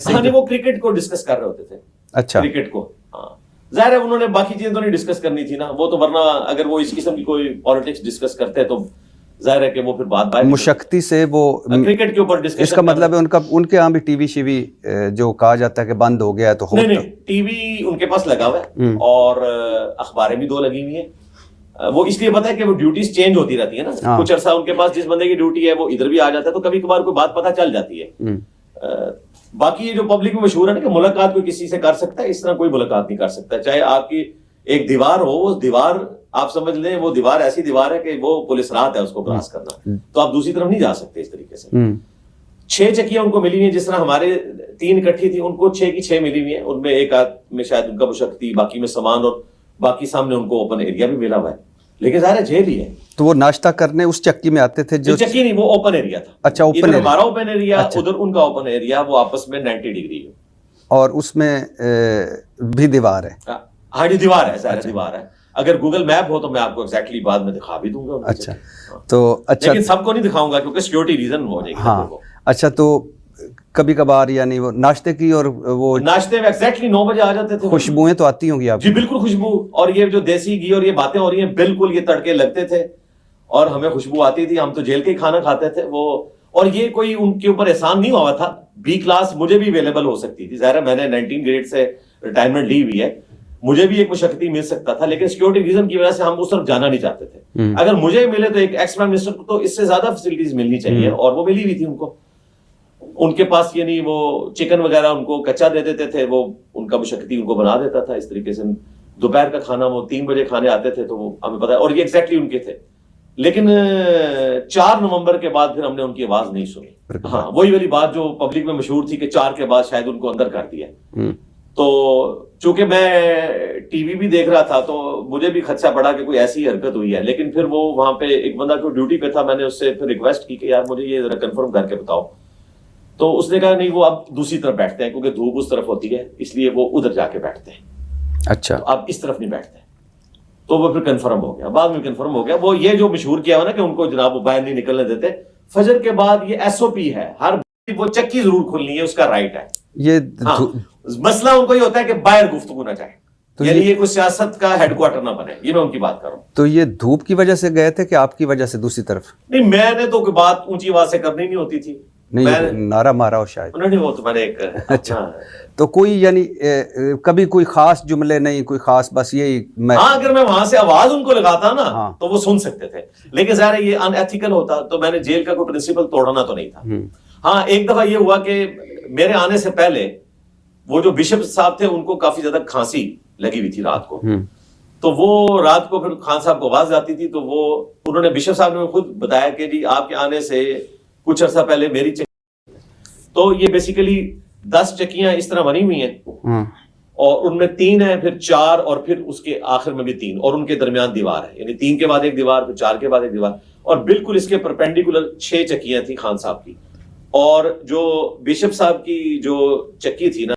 हाँ नहीं, वो क्रिकेट को डिस्कस कर रहे होते थे। अच्छा, क्रिकेट को, हाँ जाहिर है उन्होंने बाकी चीजें तो नहीं डिस्कस करनी थी ना, वो तो वरना अगर वो इस किस्म की कोई पॉलिटिक्स डिस्कस करते हैं तो जाहिर है कि वो फिर बात बाहर मुशक्ति से वो क्रिकेट के ऊपर डिस्कशन। इसका मतलब है उनके यहाँ भी टीवी शीवी जो कहा जाता है कि बंद हो गया है, तो हो नहीं, टीवी उनके पास लगा हुआ है और अखबारें भी 2 लगी हुई हैं। वो इसलिए पता है कि वो ड्यूटीज चेंज होती रहती है ना, कुछ अरसा उनके पास जिस बंदे की ड्यूटी है वो इधर भी आ जाता है, तो कभी कभार कोई बात पता चल जाती है। बाकी ये जो पब्लिक में मशहूर है ना कि मुलाकात कोई किसी से कर सकता है, इस तरह कोई मुलाकात नहीं कर सकता। चाहे आपकी एक दीवार हो, वो दीवार आप समझ लें वो दीवार ऐसी दीवार है कि वो पुलिस रात है उसको क्रॉस करना, तो आप दूसरी तरफ नहीं जा सकते इस तरीके से। 6 चक्कियां उनको मिली हुई हैं, जिस तरह हमारे 3 इकट्ठी थी, उनको 6 की 6 मिली हुई है। उनमें एक में शायद उनका मुशक्ति, बाकी में सामान, और बाकी सामने उनको ओपन एरिया भी मिला हुआ है, लेकिन ज़ाहिर है जेल ही है। तो वो नाश्ता करने उस चक्की में आते थे? जो चक्की नहीं, वो ओपन एरिया था। अच्छा, ओपन एरिया, हमारा ओपन एरिया, उधर उनका ओपन एरिया, वो आपस में 90 डिग्री है और उसमें भी दीवार है। हाँ जी, दीवार है, सारा दीवार है। अगर गूगल मैप हो तो मैं आपको एग्जैक्टली बाद में दिखा भी दूंगा। अच्छा, तो अच्छा, लेकिन सबको नहीं दिखाऊंगा क्योंकि सिक्योरिटी रीजन हो जाएगी। हाँ, अच्छा, तो कभी कभार यानी वो नाश्ते की और वो नाश्ते में एग्जैक्टली 9 बजे आ जाते थे। खुशबुएं तो आती होंगी आपको? जी बिल्कुल, खुशबू, और ये जो देसी घी और ये बातें हो रही हैं, बिल्कुल ये तड़के लगते थे और हमें खुशबू आती थी। हम तो जेल के ही खाना खाते थे वो, और ये कोई उनके ऊपर एहसान नहीं हुआ था। बी क्लास मुझे भी अवेलेबल हो सकती थी, ज़ाहिर है मैंने 19 ग्रेड से रिटायरमेंट ली हुई है, मुझे भी एक मुशक्ति मिल सकता था, लेकिन सिक्योरिटी रीजन की वजह से हम उस तरफ जाना नहीं चाहते थे। अगर मुझे मिले तो एक एक्स प्राइम मिनिस्टर को तो इससे ज्यादा फैसिलिटीज मिलनी चाहिए, और वो मिली हुई थी उनको। उनके पास ये नहीं, वो चिकन वगैरह उनको कच्चा दे देते थे, वो उनका मुशक्ति उनको बना देता था इस तरीके से। दोपहर का खाना वो 3 बजे खाने आते थे, तो वो हमें पता है, और ये एग्जैक्टली उनके थे। लेकिन 4 नवंबर के बाद फिर हमने उनकी आवाज नहीं सुनी। हाँ, वही वाली बात जो पब्लिक में मशहूर थी कि 4 के बाद शायद उनको अंदर कर दिया। तो चूंकि मैं टीवी भी देख रहा था तो मुझे भी खदशा पड़ा कि कोई ऐसी हरकत हुई है, लेकिन फिर वो वहां पे एक बंदा जो ड्यूटी पे था, मैंने उससे फिर रिक्वेस्ट की कि यार मुझे ये जरा कंफर्म करके बताओ, तो उसने कहा नहीं, वो अब दूसरी तरफ बैठते हैं क्योंकि धूप उस तरफ होती है, इसलिए वो उधर जाके बैठते हैं। अच्छा, तो आप इस तरफ नहीं बैठते। तो वो फिर कंफर्म हो गया, बाद में कंफर्म हो गया। वो ये जो मशहूर किया हुआ ना कि उनको जनाब वो बाहर नहीं निकलने देते, फजर के बाद ये SOP है, हर वो चक्की जरूर खुलनी है, उसका राइट है ये। हाँ, मसला उनको ये होता है कि बाहर गुफ्तगू ना जाए, तो यानी ये कोई सियासत का हेडक्वार्टर ना बने, ये मैं उनकी बात कर रहा हूँ। तो ये धूप की वजह से गए थे कि आपकी वजह से दूसरी तरफ? नहीं, मैंने तो कोई बात ऊंची आवाज से करनी नहीं होती थी, नहीं नारा मारा हो शायद उन्होंने, वो तो मैंने एक अच्छा, तो कोई यानी कभी कोई खास जुमले नहीं, कोई खास, बस यही मैं हाँ, अगर मैं वहां से आवाज उनको लगाता ना, हाँ, तो वो सुन सकते थे, लेकिन ज़ाहिर ये अनएथिकल होता, तो मैंने जेल का कोई प्रिंसिपल तोड़ना तो नहीं था। हाँ, एक दफा ये हुआ कि मेरे आने से पहले वो जो बिशप साहब थे उनको काफी ज्यादा खांसी लगी हुई थी रात को, तो वो रात को फिर खान साहब को आवाज आती थी, तो वो उन्होंने, बिशप साहब ने खुद बताया कि जी आपके आने से कुछ अर्सा पहले मेरी तो ये बेसिकली 10 चक्कियां इस तरह बनी हुई हैं, और उनमें 3 है, फिर 4, और फिर उसके आखिर में भी 3, और उनके दरमियान दीवार है, यानी 3 के बाद एक दीवार, फिर 4 के बाद एक दीवार, और बिल्कुल इसके परपेंडिकुलर 6 चक्कियां थी खान साहब की। और जो बिशप साहब की जो चक्की थी ना,